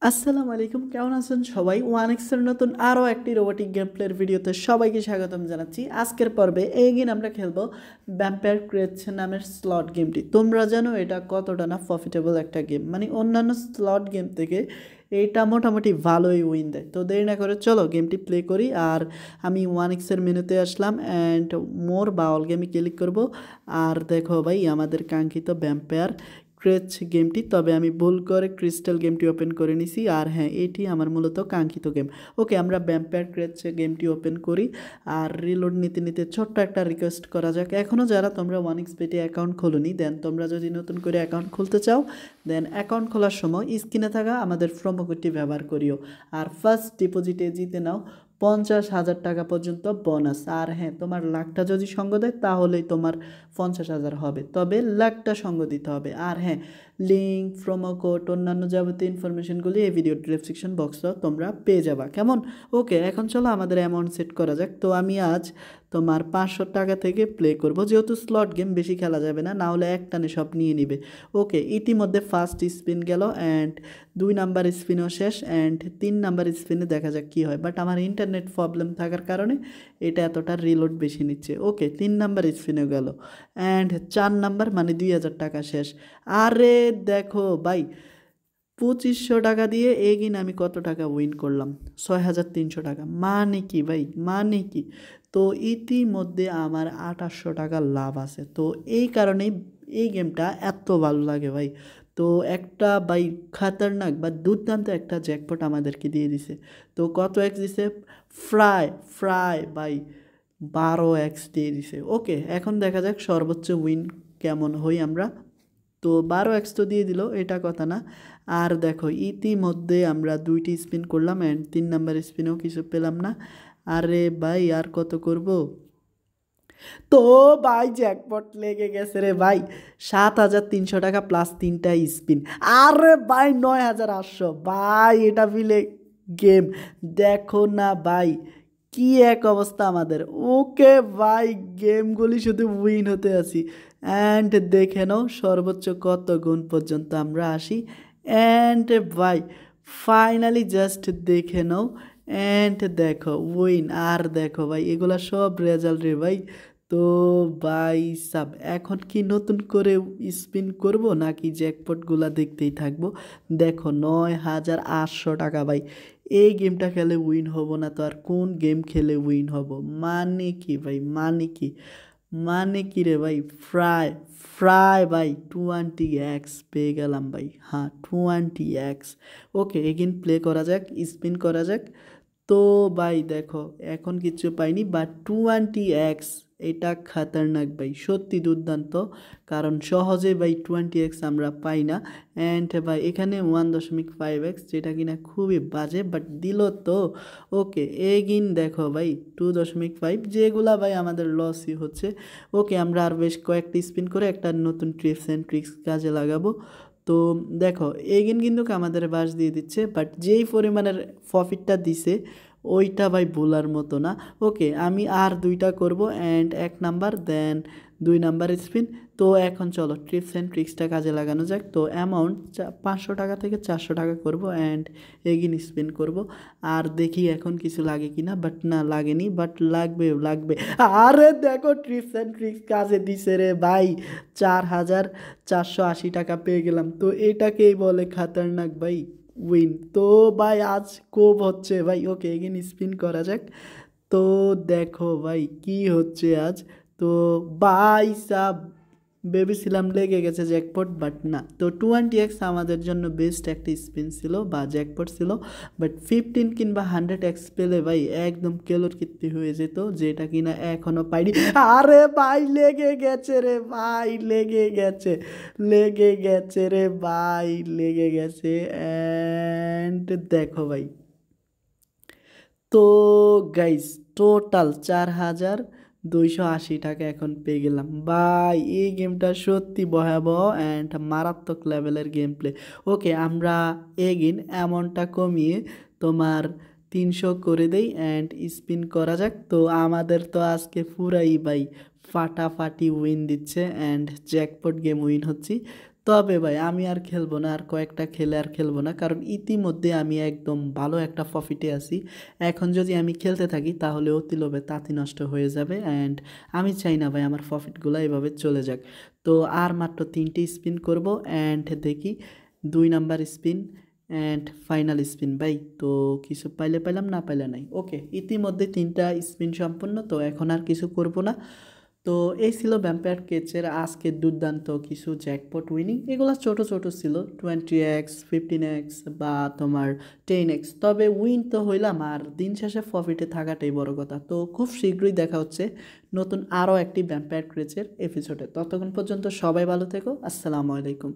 আসসালামু আলাইকুম, কেমন আছেন সবাই? ওয়ানএক্সের নতুন আরও একটি রোবোটিক গেম প্লের ভিডিওতে সবাইকে স্বাগতম জানাচ্ছি। আজকের পর্বে এগেইন আমরা খেলবো ভ্যাম্পায়ার ক্রেজ নামের স্লট গেমটি। তোমরা জানো এটা কতটা না প্রফিটেবল একটা গেম, মানে অন্যান্য স্লট গেম থেকে এইটা মোটামুটি ভালোই উইন দেয়। তো দেরি না করে চলো গেমটি প্লে করি। আর আমি ওয়ানএক্সের মেনুতে আসলাম অ্যান্ড মোর বা অল গেমে ক্লিক করব। আর দেখো ভাই আমাদের কাঙ্ক্ষিত ভ্যাম্পায়ার ক্রেজ গেমটি, তবে আমি ভুল করে ক্রিস্টাল গেমটি ওপেন করে নিছি। আর হ্যাঁ, এটি আমার মূলত কাঙ্ক্ষিত গেম। ওকে, আমরা ভ্যাম্পায়ার ক্রেজ গেমটি ওপেন করি। আর রিলোড নিতে নিতে ছোট্ট একটা রিকোয়েস্ট করা যাক, এখনও যারা তোমরা ওয়ানএক্সবেটে অ্যাকাউন্ট খোলোনি, দেন তোমরা যদি নতুন করে অ্যাকাউন্ট খুলতে চাও, দেন অ্যাকাউন্ট খোলার সময় স্ক্রিনে থাকা আমাদের প্রোমো কোডটি ব্যবহার করিও। আর ফার্স্ট ডিপোজিটে জিতে নাও 50,000 টাকা পর্যন্ত বোনাস। আর হ্যাঁ, তোমার লাখটা যদি সঙ্গ দেয় তাহলেই তোমার 50,000 হবে, তবে লাখটা সঙ্গ দিতে হবে। আর হ্যাঁ, লিঙ্ক, প্রোমো কোড, অন্যান্য যাবতীয় ইনফরমেশনগুলি এই ভিডিও ডিসক্রিপশন বক্সে তোমরা পেয়ে যাবা। কেমন? ওকে, এখন চলো আমাদের অ্যামাউন্ট সেট করা যাক। তো আমি আজ তোমার 500 টাকা থেকে প্লে করব, যেহেতু স্লট গেম বেশি খেলা যাবে না, না হলে এক টানে সব নিয়ে নিবে। ওকে, ইতিমধ্যে ফার্স্ট স্পিন গেল অ্যান্ড 2 নাম্বার স্পিনও শেষ অ্যান্ড 3 নাম্বার স্পিনে দেখা যাক কী হয়। বাট আমার ইন্টারনেট প্রবলেম থাকার কারণে এটা এতটা রিলোড বেশি নিচ্ছে। ওকে, 3 নাম্বার স্পিনেও গেল অ্যান্ড 4 নাম্বার, মানে 2,000 টাকা শেষ। আরে দেখো ভাই, 2500 টাকা দিয়ে এগিন আমি কত টাকা উইন করলাম? 6,300 টাকা। মানে কি ভাই, মানে কি? তো ইতিমধ্যে আমার 2800 টাকা লাভ আছে। তো এই কারণেই এই গেমটা এত ভালো লাগে ভাই। তো একটা ভাই খাতারনাক বা দুর্দান্ত একটা জ্যাকপট আমাদেরকে দিয়ে দিছে। তো কত এক্স দিছে? ফ্রাই ফ্রাই ভাই 12x দিয়ে দিছে। ওকে, এখন দেখা যাক সর্বোচ্চ উইন কেমন হই আমরা। তো 12x তো দিয়ে দিল, এটা কথা না। আর দেখো ইতিমধ্যে আমরা 2টি স্পিন করলাম অ্যান্ড 3 নাম্বার স্পিনেও কিছু পেলাম না। আরে ভাই আর কত করব? তো ভাই জ্যাকপট লেগে গেছে রে ভাই, 7,300 টাকা প্লাস 3টা স্পিন। আরে ভাই 9,800। ভাই এটা ফিলে গেম দেখো না ভাই, কি এক অবস্থা আমাদের। ওকে ভাই, গেমগুলি শুধু উইন হতে আসি। অ্যান্ড দেখে নাও সর্বোচ্চ কত গুণ পর্যন্ত আমরা আসি। অ্যান্ড ভাই ফাইনালি জাস্ট দেখে নাও অ্যান্ড দেখো উইন। আর দেখো ভাই এগুলা সব রেজাল্ট রে ভাই। তো ভাই সাব, এখন কি নতুন করে স্পিন করব নাকি জ্যাকপটগুলা দেখতেই থাকবো? দেখো 9,800 টাকা ভাই। এই গেমটা খেলে উইন হব না তো আর কোন গেম খেলে উইন হব? মানে কি ভাই, মানে কি, মানে কি রে ভাই? ফ্রাই ফ্রাই ভাই 20x পেয়ে গেলাম ভাই। হ্যাঁ, 20x। ওকে, এগেন প্লে করা যাক, স্পিন করা যাক। তো ভাই দেখো এখন কিচ্ছু পাইনি, বাট 20x এটা খাতারনাক ভাই, সত্যি দুর্দান্ত। কারণ সহজে ভাই 20x আমরা পাই না। অ্যান্ড ভাই এখানে 1.5x, যেটা কিনা খুবই বাজে, বাট দিল তো। ওকে, এগিন দেখো ভাই 2.5, যেগুলা ভাই আমাদের লসই হচ্ছে। ওকে, আমরা আর বেশ কয়েকটি স্পিন করে একটা নতুন টিপস অ্যান্ড ট্রিক্স কাজে লাগাবো। তো দেখো এগেন কিন্তু আমাদের বাস দিয়ে দিচ্ছে, বাট যেই পরিমাণের প্রফিটটা দিছে ওইটা ভাই বলার মতো না। ওকে, আমি আর 2টা করব and 1 number then 2 number spin. তো এখন চলো টিপস অ্যান্ড ট্রিক্সটা কাজে লাগানো যাক। তো অ্যামাউন্ট 500 টাকা থেকে 400 টাকা করব অ্যান্ড এগিন স্পিন করব। আর দেখি এখন কিছু লাগে কি না, বাট না লাগেনি, বাট লাগবে লাগবে। আরে দেখো টিপস অ্যান্ড ট্রিক্স কাজে দিছে রে ভাই, 4,480 টাকা পেয়ে গেলাম। তো এটাকেই বলে খাতারনাক ভাই উইন। তো ভাই আজ কোপ হচ্ছে ভাই। ওকে, এগেন স্পিন করা যাক। তো দেখো ভাই কি হচ্ছে আজ। তো ভাই সাব, ভেবেছিলাম লেগে গেছে জ্যাকপট, বাট না। তো 20x আমাদের জন্য বেস্ট একটা স্পিন ছিল বা জ্যাকপট ছিল, বাট 15 কিংবা 100x পেলে ভাই একদম কেলোর কীর্তি হয়ে যেত, যেটা কিনা এখনো পাইনি। আরে ভাই লেগে গেছে রে ভাই, লেগে গেছে, লেগে গেছে রে ভাই, লেগে গেছে। অ্যান্ড দেখো ভাই, তো গাইস টোটাল 4,280 টাকা এখন পেয়ে গেলাম ভাই। এই গেমটা সত্যি ভয়াবহ অ্যান্ড মারাত্মক লেভেলের গেম প্লে। ওকে, আমরা এগিন অ্যামাউন্টটা কমিয়ে তোমার 300 করে দেই অ্যান্ড স্পিন করা যাক। তো আমাদের তো আজকে পুরাই ভাই ফাটাফাটি উইন দিচ্ছে অ্যান্ড জ্যাকপট গেম উইন হচ্ছি। তবে ভাই আমি আর খেলবো না, আর কয়েকটা খেলে আর খেলবো না, কারণ ইতিমধ্যে আমি একদম ভালো একটা প্রফিটে আছি। এখন যদি আমি খেলতে থাকি তাহলে অতি লোভে তাঁতি নষ্ট হয়ে যাবে, অ্যান্ড আমি চাই না ভাই আমার প্রফিটগুলো এভাবে চলে যাক। তো আর মাত্র 3টে স্পিন করব, অ্যান্ড দেখি 2 number spin and final spin ভাই। তো কিছু পাইলে পাইলাম, না পাইলে নাই। ওকে, ইতিমধ্যে 3টা স্পিন সম্পন্ন, তো এখন আর কিছু করব না। তো এই ছিল ভ্যাম্পায়ার কেচের আজকে দুর্দান্ত কিছু জ্যাকপট উইনিং। এগুলো ছোট ছোট ছিল, 20x 15x বা তোমার 10x। তবে উইন তো হইলাম, আর দিন শেষে প্রফিটে থাকাটাই বড় কথা। তো খুব শীঘ্রই দেখা হচ্ছে নতুন আরও একটি ভ্যাম্পায়ার ক্রেচের এপিসোডে। ততক্ষণ পর্যন্ত সবাই ভালো থেকো। আসসালামু আলাইকুম।